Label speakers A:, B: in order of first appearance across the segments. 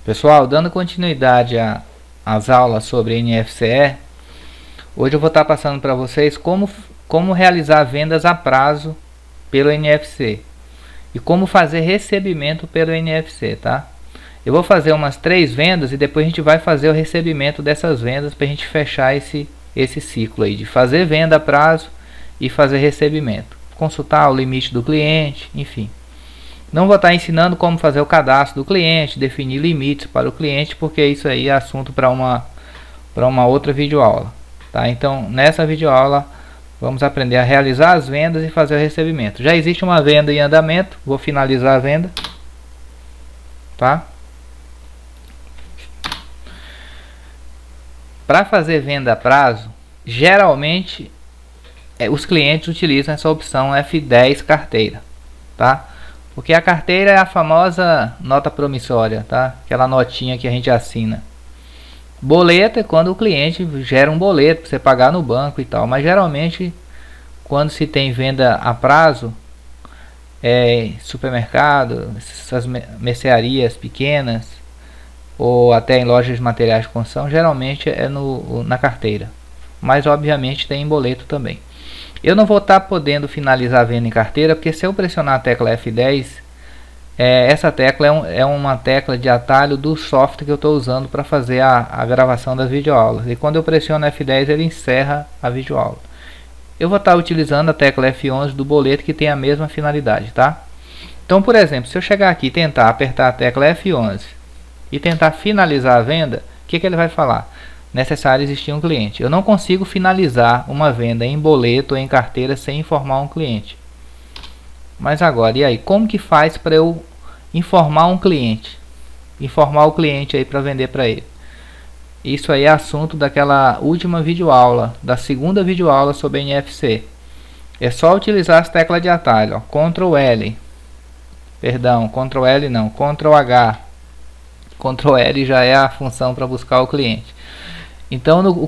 A: Pessoal, dando continuidade às aulas sobre NFCE, hoje eu vou estar passando para vocês como realizar vendas a prazo pelo NFC e como fazer recebimento pelo NFC, tá? Eu vou fazer umas 3 vendas e depois a gente vai fazer o recebimento dessas vendas para a gente fechar esse ciclo aí de fazer venda a prazo e fazer recebimento, consultar o limite do cliente, enfim. Não vou estar ensinando como fazer o cadastro do cliente, definir limites para o cliente, porque isso aí é assunto para uma outra videoaula, tá? Então, nessa videoaula, vamos aprender a realizar as vendas e fazer o recebimento. Já existe uma venda em andamento, vou finalizar a venda, tá? Para fazer venda a prazo, geralmente os clientes utilizam essa opção F10 carteira, tá? Porque a carteira é a famosa nota promissória, tá? Aquela notinha que a gente assina. Boleto é quando o cliente gera um boleto para você pagar no banco e tal. Mas geralmente, quando se tem venda a prazo, supermercado, essas mercearias pequenas, ou até em lojas de materiais de construção, geralmente é na carteira. Mas obviamente tem em boleto também. Eu não vou estar podendo finalizar a venda em carteira, porque se eu pressionar a tecla F10, essa tecla é uma tecla de atalho do software que eu estou usando para fazer a gravação das videoaulas. E quando eu pressiono F10, ele encerra a videoaula. Eu vou estar utilizando a tecla F11 do boleto, que tem a mesma finalidade, tá? Então, por exemplo, se eu chegar aqui e tentar apertar a tecla F11 e tentar finalizar a venda, o que ele vai falar? Necessário existir um cliente. Eu não consigo finalizar uma venda em boleto ou em carteira sem informar um cliente. Mas agora, e aí? Como que faz para eu informar um cliente? Informar o cliente aí para vender para ele. Isso aí é assunto daquela última videoaula, da segunda videoaula sobre NFC. É só utilizar as teclas de atalho, ó, Ctrl L. Perdão, Ctrl L não, Ctrl H. Ctrl L já é a função para buscar o cliente. Então o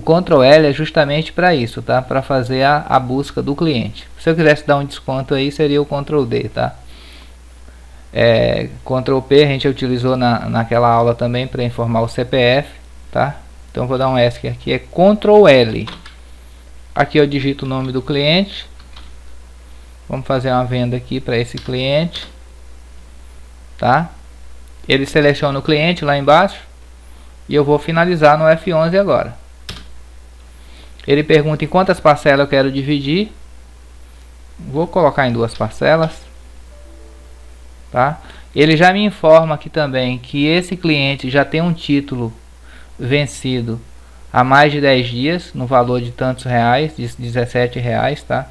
A: Ctrl L é justamente para isso, tá? Para fazer a busca do cliente. Se eu quisesse dar um desconto aí, seria o Ctrl D, tá? Ctrl P a gente utilizou naquela aula também para informar o CPF, tá? Então vou dar um ESC aqui, é Ctrl L. Aqui eu digito o nome do cliente. Vamos fazer uma venda aqui para esse cliente, tá? Ele seleciona o cliente lá embaixo. E eu vou finalizar no F11 agora. Ele pergunta em quantas parcelas eu quero dividir. Vou colocar em 2 parcelas. Tá? Ele já me informa aqui também que esse cliente já tem um título vencido há mais de 10 dias, no valor de tantos reais, de R$17, tá?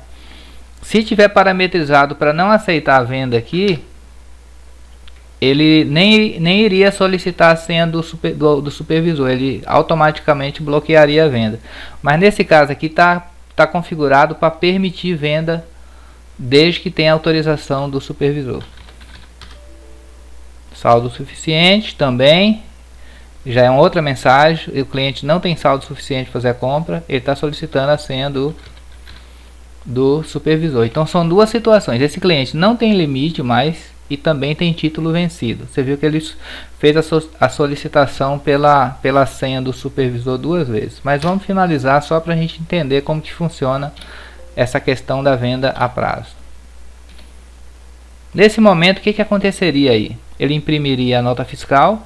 A: Se tiver parametrizado para não aceitar a venda aqui, ele nem iria solicitar a senha do supervisor, ele automaticamente bloquearia a venda. Mas nesse caso aqui tá configurado para permitir venda desde que tenha autorização do supervisor. Saldo suficiente também, já é uma outra mensagem, o cliente não tem saldo suficiente para fazer a compra, ele está solicitando a senha do supervisor. Então são 2 situações, esse cliente não tem limite mais, e também tem título vencido. Você viu que ele fez a solicitação pela senha do supervisor 2 vezes. Mas vamos finalizar só para a gente entender como que funciona essa questão da venda a prazo. Nesse momento, o que aconteceria aí? Ele imprimiria a nota fiscal,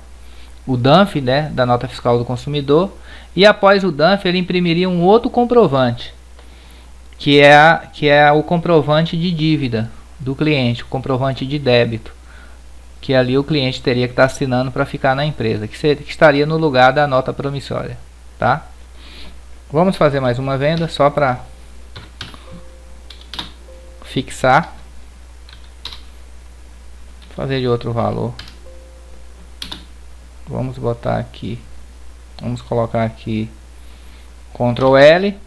A: o DANF, né, da nota fiscal do consumidor, e após o DANF ele imprimiria um outro comprovante, que é o comprovante de dívida do cliente, o comprovante de débito, que ali o cliente teria que estar assinando para ficar na empresa, que estaria no lugar da nota promissória, tá? Vamos fazer mais uma venda só para fixar, fazer de outro valor. Vamos botar aqui, vamos colocar aqui Ctrl L,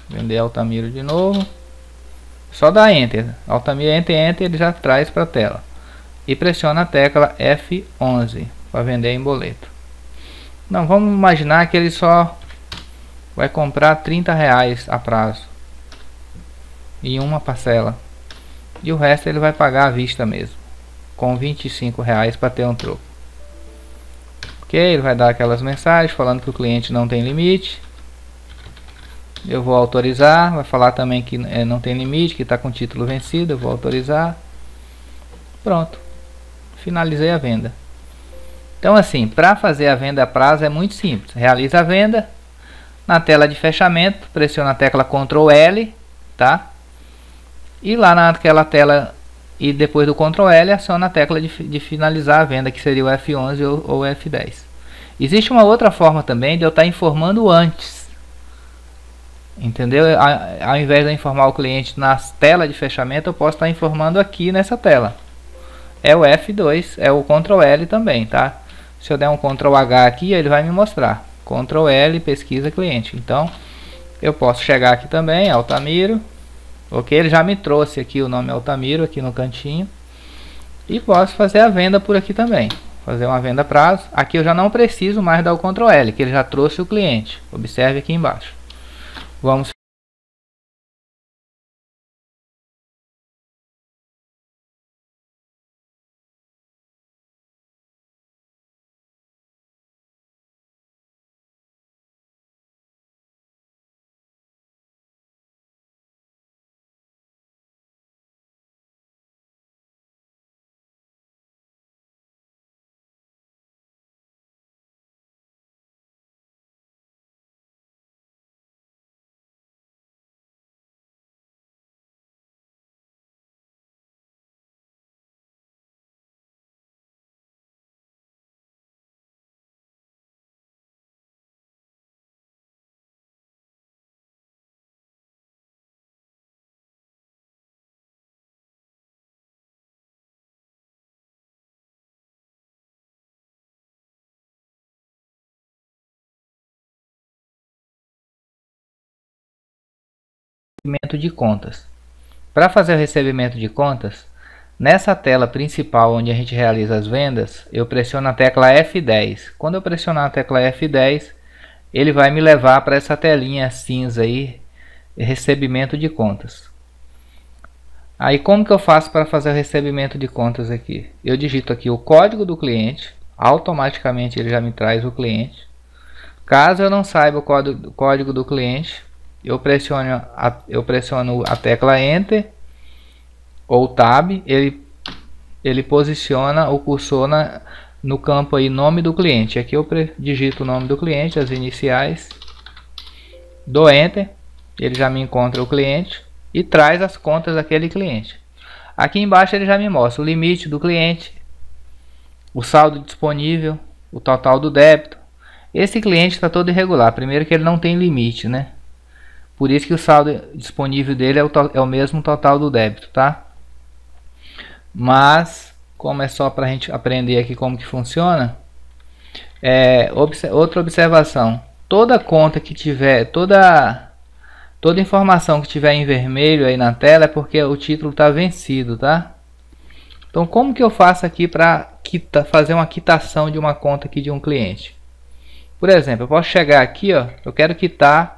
A: vender Altamiro de novo. Só dá Enter, Altamira Enter, ele já traz para a tela. E pressiona a tecla F11 para vender em boleto. Não, vamos imaginar que ele só vai comprar R$30 a prazo em uma parcela. E o resto ele vai pagar à vista mesmo, com R$25 para ter um troco. Ok, ele vai dar aquelas mensagens falando que o cliente não tem limite. Eu vou autorizar, vai falar também que não tem limite, que está com título vencido, eu vou autorizar. Pronto, finalizei a venda. Então assim, para fazer a venda a prazo é muito simples. Realiza a venda, na tela de fechamento, pressiona a tecla Ctrl L, tá? E lá naquela tela, e depois do Ctrl L, aciona a tecla de finalizar a venda, que seria o F11 ou F10. Existe uma outra forma também de eu estar informando antes. Entendeu? Ao invés de eu informar o cliente na tela de fechamento, eu posso estar informando aqui nessa tela. É o F2, é o Ctrl L também, tá? Se eu der um Ctrl H aqui, ele vai me mostrar. Ctrl L, pesquisa cliente. Então, eu posso chegar aqui também, Altamiro. Ok, ele já me trouxe aqui o nome Altamiro, aqui no cantinho. E posso fazer a venda por aqui também. Fazer uma venda a prazo. Aqui eu já não preciso mais dar o Ctrl L, que ele já trouxe o cliente. Observe aqui embaixo. Vamos recebimento de contas. Para fazer o recebimento de contas, nessa tela principal onde a gente realiza as vendas, eu pressiono a tecla F10. Quando eu pressionar a tecla F10, ele vai me levar para essa telinha cinza aí, recebimento de contas. Aí como que eu faço para fazer o recebimento de contas aqui? Eu digito aqui o código do cliente, automaticamente ele já me traz o cliente. Caso eu não saiba o código do cliente, eu pressiono a tecla Enter ou Tab, ele posiciona o cursor no campo aí nome do cliente. Aqui eu digito o nome do cliente, as iniciais, dou Enter, ele já me encontra o cliente e traz as contas daquele cliente. Aqui embaixo ele já me mostra o limite do cliente, o saldo disponível, o total do débito. Esse cliente está todo irregular, primeiro que ele não tem limite, né? Por isso que o saldo disponível dele é o mesmo total do débito, tá? Mas, como é só para a gente aprender aqui como que funciona, outra observação. Toda conta que tiver, toda informação que tiver em vermelho aí na tela é porque o título está vencido, tá? Então, como que eu faço aqui para fazer uma quitação de uma conta aqui de um cliente? Por exemplo, eu posso chegar aqui, ó, eu quero quitar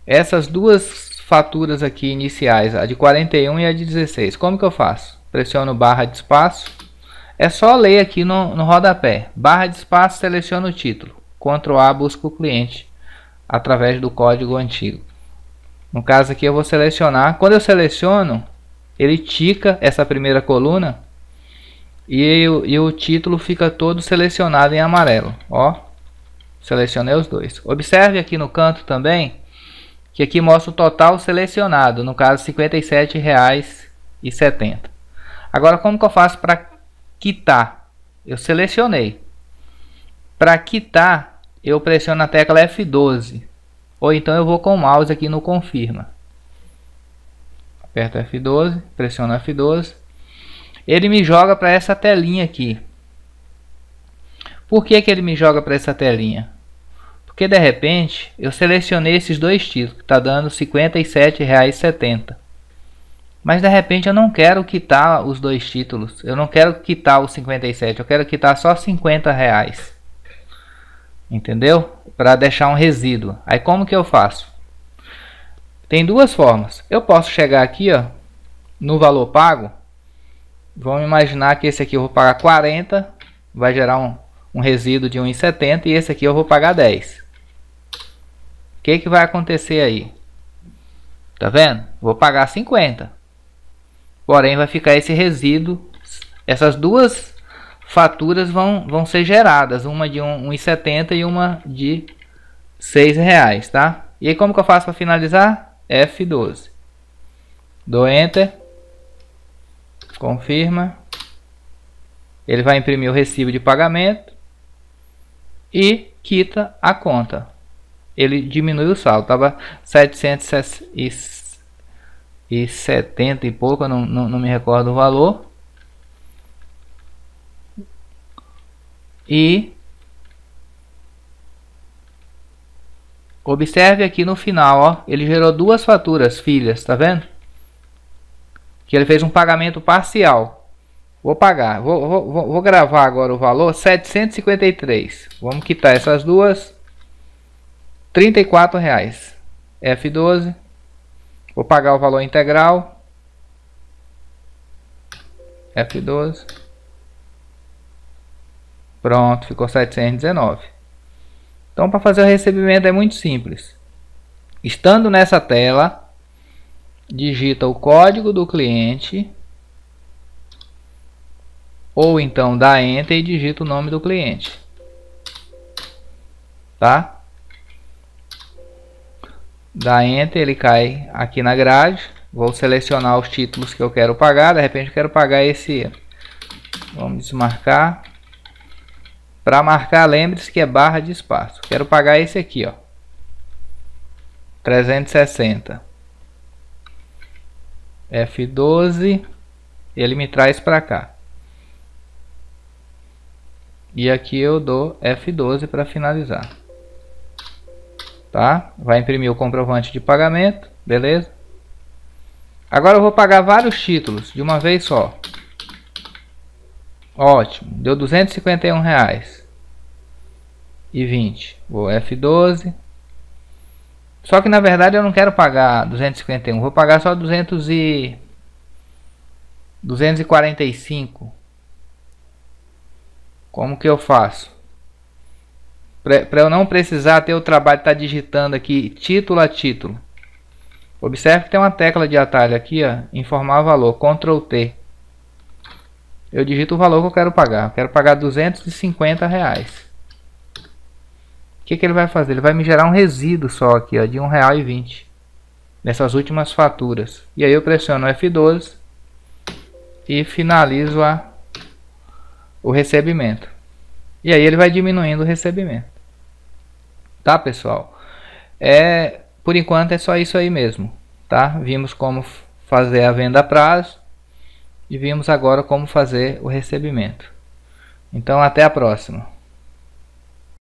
A: essas duas faturas aqui iniciais, a de 41 e a de 16. Como que eu faço? Pressiono barra de espaço. É só ler aqui no rodapé. Barra de espaço, seleciono o título. Ctrl A, busco o cliente através do código antigo. No caso aqui eu vou selecionar. Quando eu seleciono, ele tica essa primeira coluna e o título fica todo selecionado em amarelo. Ó, selecionei os dois. Observe aqui no canto também que aqui mostra o total selecionado, no caso R$ 57,70. Agora como que eu faço para quitar? Eu selecionei. Para quitar, eu pressiono a tecla F12. Ou então eu vou com o mouse aqui no confirma. Aperto F12, pressiono F12. Ele me joga para essa telinha aqui. Por que ele me joga para essa telinha? Porque de repente eu selecionei esses dois títulos, que está dando R$ 57,70. Mas de repente eu não quero quitar os dois títulos. Eu não quero quitar os 57, eu quero quitar só R$50. Entendeu? Para deixar um resíduo. Aí como que eu faço? Tem duas formas. Eu posso chegar aqui, ó, no valor pago. Vamos imaginar que esse aqui eu vou pagar 40, vai gerar um resíduo de 1,70 e esse aqui eu vou pagar 10. O que vai acontecer aí? Tá vendo? Vou pagar 50. Porém vai ficar esse resíduo. Essas duas faturas vão ser geradas, uma de 1,70 e uma de R$6, tá? E aí como que eu faço para finalizar? F12. Dou Enter. Confirma. Ele vai imprimir o recibo de pagamento e quita a conta. Ele diminui o saldo, estava 770 e pouco, eu não me recordo o valor. E observe aqui no final, ó, ele gerou duas faturas filhas, tá vendo? Que ele fez um pagamento parcial. Vou pagar, vou gravar agora o valor, 753. Vamos quitar essas duas, R$34. F12. Vou pagar o valor integral. F12. Pronto, ficou 719. Então, para fazer o recebimento é muito simples. Estando nessa tela, digita o código do cliente, ou então dá Enter e digita o nome do cliente, tá? Dá Enter, ele cai aqui na grade. Vou selecionar os títulos que eu quero pagar. De repente eu quero pagar esse. Vamos desmarcar. Para marcar, lembre-se que é barra de espaço. Quero pagar esse aqui, ó, 360. F12. Ele me traz para cá. E aqui eu dou F12 para finalizar. Tá? Vai imprimir o comprovante de pagamento. Beleza? Agora eu vou pagar vários títulos de uma vez só. Ótimo. Deu R$251,20. Vou F12. Só que na verdade eu não quero pagar 251. Vou pagar só 245. Como que eu faço? Para eu não precisar ter o trabalho de estar digitando aqui título a título. Observe que tem uma tecla de atalho aqui, ó, informar valor, Ctrl T. Eu digito o valor que eu quero pagar. Eu quero pagar R$250. O que ele vai fazer? Ele vai me gerar um resíduo só aqui, ó, de R$1,20 nessas últimas faturas. E aí eu pressiono F12 e finalizo o recebimento. E aí ele vai diminuindo o recebimento. Tá, pessoal? Por enquanto é só isso aí mesmo, tá? Vimos como fazer a venda a prazo e vimos agora como fazer o recebimento. Então até a próxima.